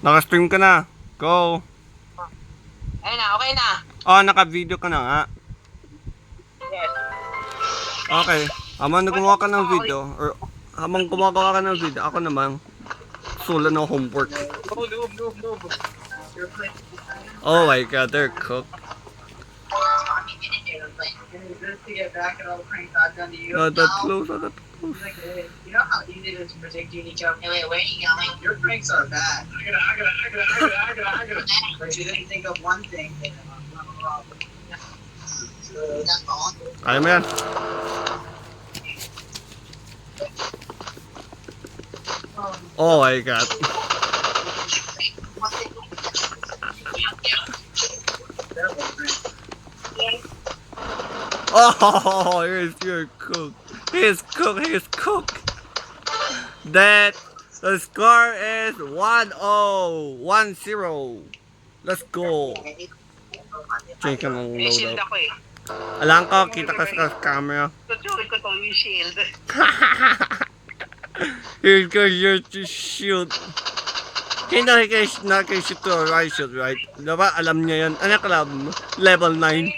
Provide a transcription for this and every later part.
Naka-stream ka na. Go. Ayun na, okay na. Oh, naka-video ka na nga. Yes. Okay. Habang gumawa ka ng video, or habang gumagawa ka ng video, ako naman, sula ng homework. Noob. Oh my god, they're cooked. Not that close, not that close. You know how easy it is to predict unique joke? Hey, wait, where are you going? Your pranks are bad. I gotta. But you didn't think of one thing. So that's all. Kaya mo yan. Oh my god. Oh, you're cooked. He's cooked. That the score is 1-0. 1-0. Let's go. Check ka ng May shield loadout. ako eh. Alam ko, kita ka sa camera. Tutuloy ko to yung shield. Here goes your shield. Hindi na kay shoot to right shoot, right? Diba? Alam niya yan. Ano club mo? Level 9.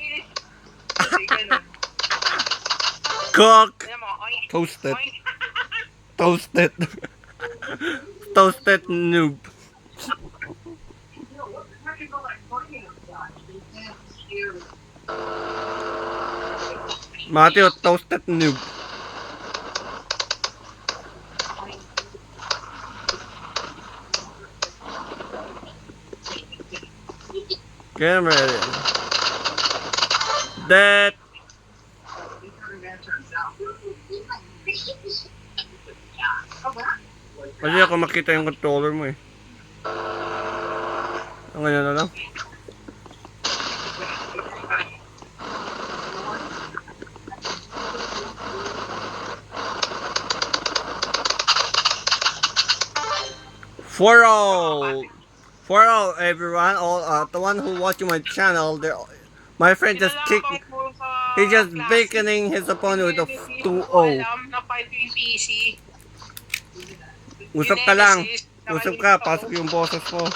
Cook! Alam mo, oink. Toasted. Oink. Toasted. Toasted noob. Matthew, toasted noob. Get him ready. That. Kasi ako makita yung controller mo eh. Ang ganyan na lang. For all everyone, all the one who watching my channel, my friend just kicked. He just baconing his opponent with a 2-0. Alam na fight yung PC. Usap ka lang. Usap ka, pasok yung boses mo.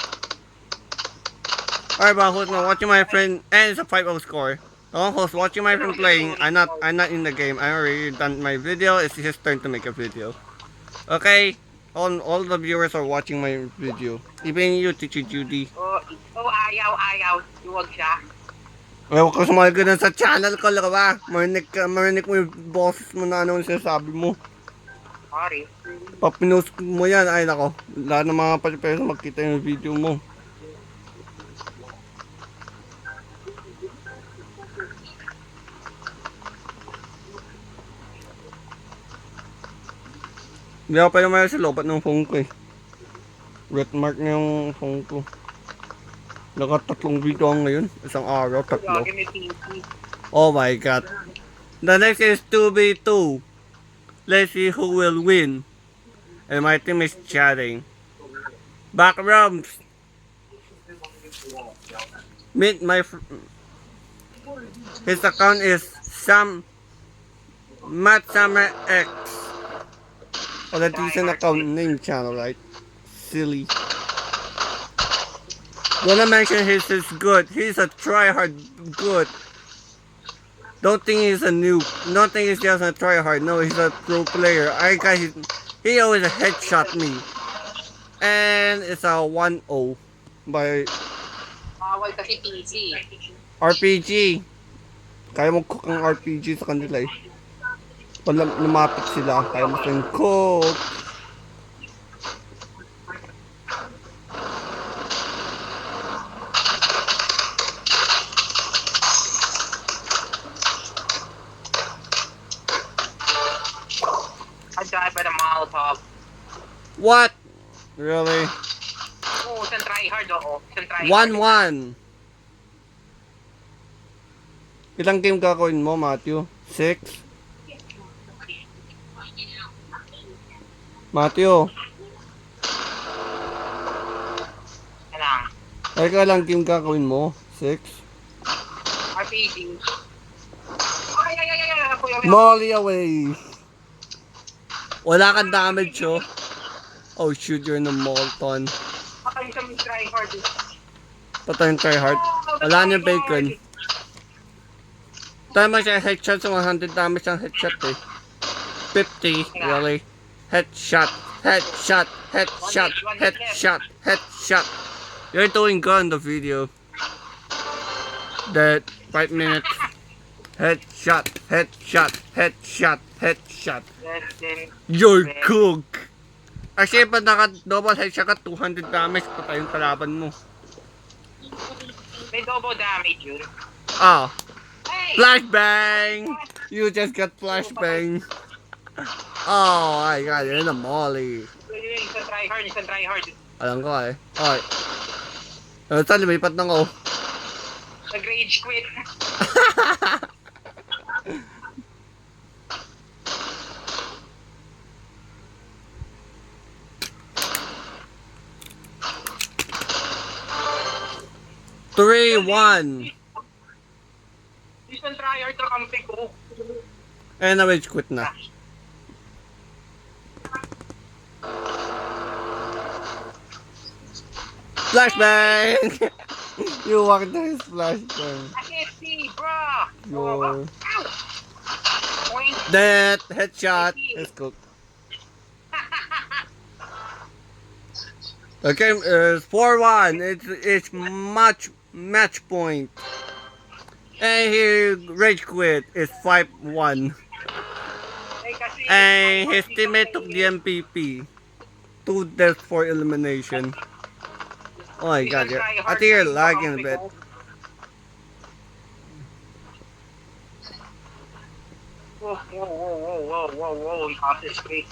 Alright, but who's not watching my friend, and it's a 5-0 score. The one who's watching my friend playing, I'm not in the game. I already done my video. It's his turn to make a video. Okay, all the viewers are watching my video. Even you, Teacher Judy. Ayaw. Huwag siya. Huwag ka sumagot sa channel ko, laka ba? Marinig mo yung boses mo na ano yung sinasabi mo. Sorry. Papinost mo yan, ay nako. Lahat ng mga patipeso magkita yung video mo. Hindi ako pwede mayroon sa lobat ng phone ko eh. Red mark na yung phone ko. Naka-3 video ang ngayon. Isang araw, 3. Lagi may PC. Oh my god. The next is 2v2. Let's see who will win. And my team is chatting. Back rooms. Meet my his account is Matt Summer X. Oh, that decent account name channel, right? Silly. Wanna mention his is good. He's a tryhard good. Don't think he's a noob. Don't think he's just a tryhard. No, he's a pro player. He always headshot me. And it's a 1-0 by Bawal kasi PC. RPG. Kaya mo cook ang RPG sa kanila eh. Pag lumapit sila, kaya mo silang cook. I died by the Molotov. What? Really? Oo, isang tryhard oo. 1-1. Ilang game gagawin mo, Matthew? 6? Matthew, Kailang. ay ka lang game gagawin mo? 6? RPG. Ay. Molly away! Wala kang damage, oh. Oh shoot, you're in the Molton. Patay sa mga tryhard. Patay yung tryhard. Wala niyang bacon. Tama siya headshot sa 100 damage ang headshot eh. 50, really? Headshot, headshot, headshot, headshot, headshot. You're doing good in the video. That 5 minutes. Headshot, headshot, headshot, headshot. Then, You're cook. Actually, pag naka-double headshot ka, 200 damage, patay yung kalaban mo. may double damage yun. Ah, Hey! flashbang! You just got flashbang. Oh my god, you're in a molly. Isang tryhard. Alam ko eh. Okay. Saan lumipat na ko? Nag-rage quit. Three, one. Isang tryhard na kampi ko. Eh, na-rage quit na. Flashbang! You walked his flashbang. I can't see, bruh. Your Ow! Point. dead headshot. Let's go. The game is 4-1. It's match point. And he rage quit. It's 5-1. And his teammate took the MVP. 2 deaths for elimination. Oh my god, I think you're lagging a bit. Whoa, you off this space.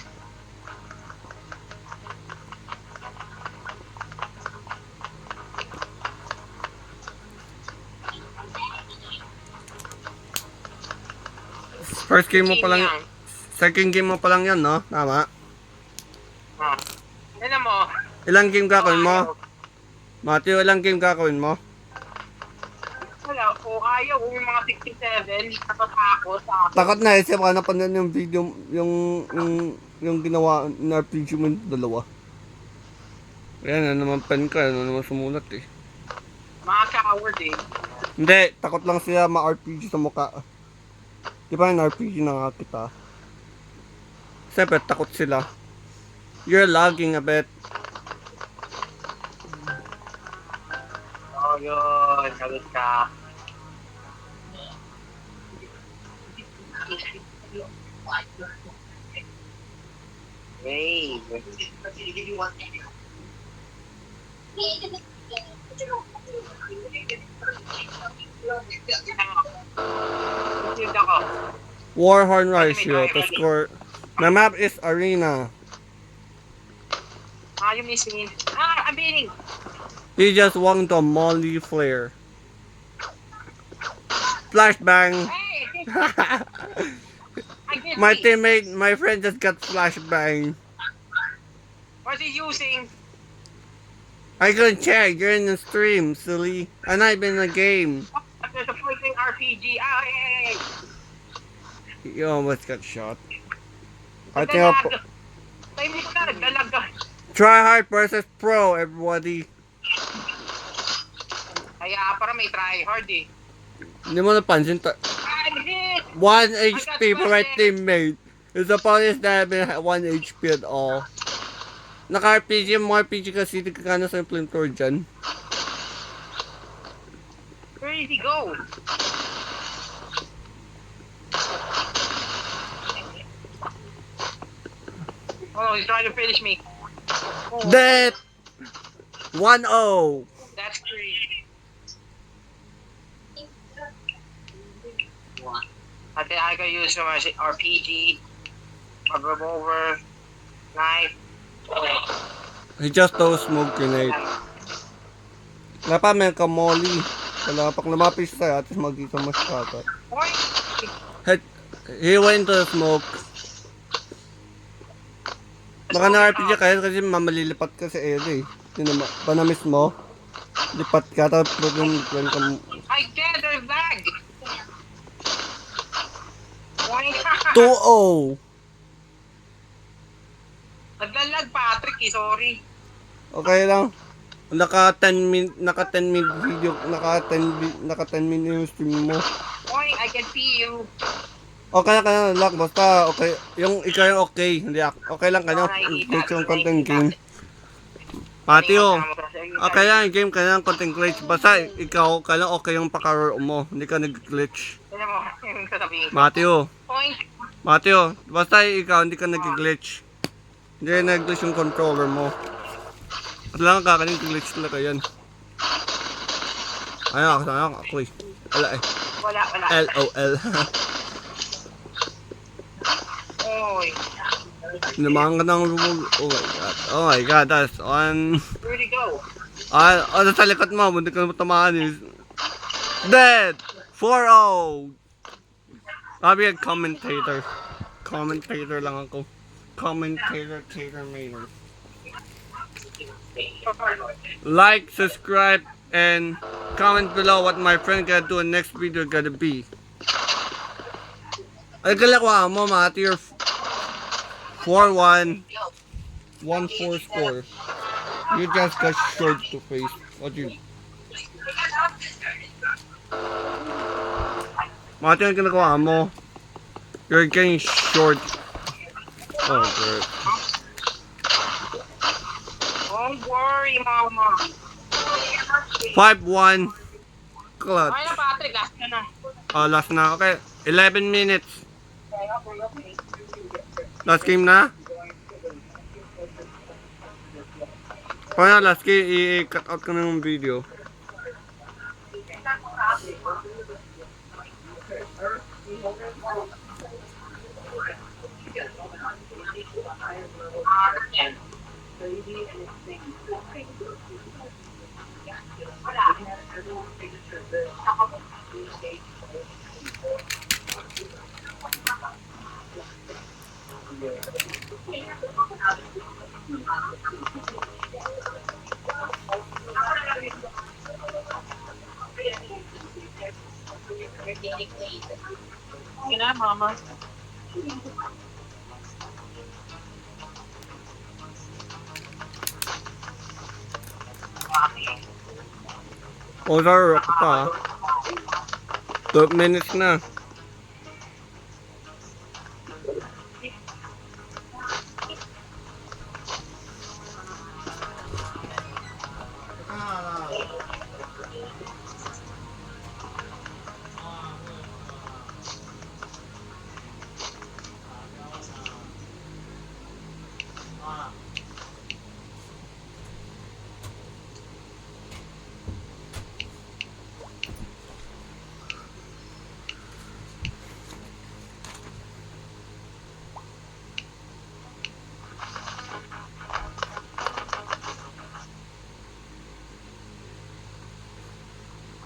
First game mo pa lang, second game mo pa lang yan, no? Tama. Ano mo? Ilang game gagawin mo? Matthew, ilang game gagawin mo? Wala, kung ayaw, yung mga 67, natatakot sa akin. Takot na isip ka na panood yung video, yung ginawa ng RPG mo yung dalawa. Ayan, ano naman pen ka, ano naman sumulat eh. Mga coward eh. Hindi, takot lang sila ma-RPG sa mukha. Di ba yung RPG na nga kita? Siyempre, takot sila. You're lagging a bit. Oh, yun. Sagot ka. Hey. Shield ako. Warhorn ratio to score. The map is Arena. Yung missing. I'm beating. He just walked into a molly flare. Flashbang. Hey! I did My it. teammate, my friend just got flashbang. What's he using? I couldn't check. You're in the stream, silly. I'm not even in the game. There's a freaking RPG. Ah, hey. You almost got shot. I think I'll Hindi ko na nagdalag. try hard versus pro, everybody. Kaya para may try hard eh. Hindi mo napansin to. I hit! 1 HP for my teammate. It's supposed to have been 1 HP at all. Naka-RPG, mga RPG kasi hindi ka na sa flamethrower dyan. Where did he go? Oh, he's trying to finish me. Oh, Dead! 1-0. that's three. I think I could use some RPG, a revolver, knife. He just threw a smoke grenade. Napa may kamoli. Wala pag lumapis sa'yo, at least mag-isa mas kata. Boy! He went to the smoke. Baka na-RPG kayo kasi mamalilipat ka sa area eh. Panamis mo. Lipat ka, tapos yung friend ka mo. I can't, there's lag! Boy! 2-0. Naglalag Patrick eh, sorry. Okay lang. Naka 10 minute video, naka 10 minute yung stream mo. Oink, I can see you. Okay lang ka na, lock. Basta, okay. Yung ikaw yung okay. Hindi ako. Okay lang ka na. Glitch yung content game. Matthew. Okay lang, game ka lang, content glitch. Basta, ikaw, ka lang okay yung pakaror mo. Hindi ka nag-glitch. Tignan mo, yung sasabihin ko. Matthew. Oink. Matthew, basta ikaw, hindi ka nag-glitch. Hindi nag-glitch yung controller mo. At lang kakanin, glitch talaga yan. Ayun, ako eh. Wala eh. Wala. LOL. Oy. Naman ka ng rule. Oh my god, that's on. Where'd he go? Sa likod mo, hindi ka na matamaan eh. Dead! 4-0! Sabi yung commentator. Commentator lang ako. Commentator, mater. Like, subscribe, and comment below what my friend gonna do in next video gonna be. Ay, kalakwa mo, Mati, your 4-1, 1-4 score. You just got short to face. What you? Mati, ang ginagawa mo. You're getting short. Oh, good. Don't worry, mama. 5-1. Clutch. Ay na, Patrick. Last ka na. Last na. Okay. 11 minutes. Last game na? Kaya last game, i-cut out ko na yung video. Sige na, mama. Rock pa. 12 minutes na.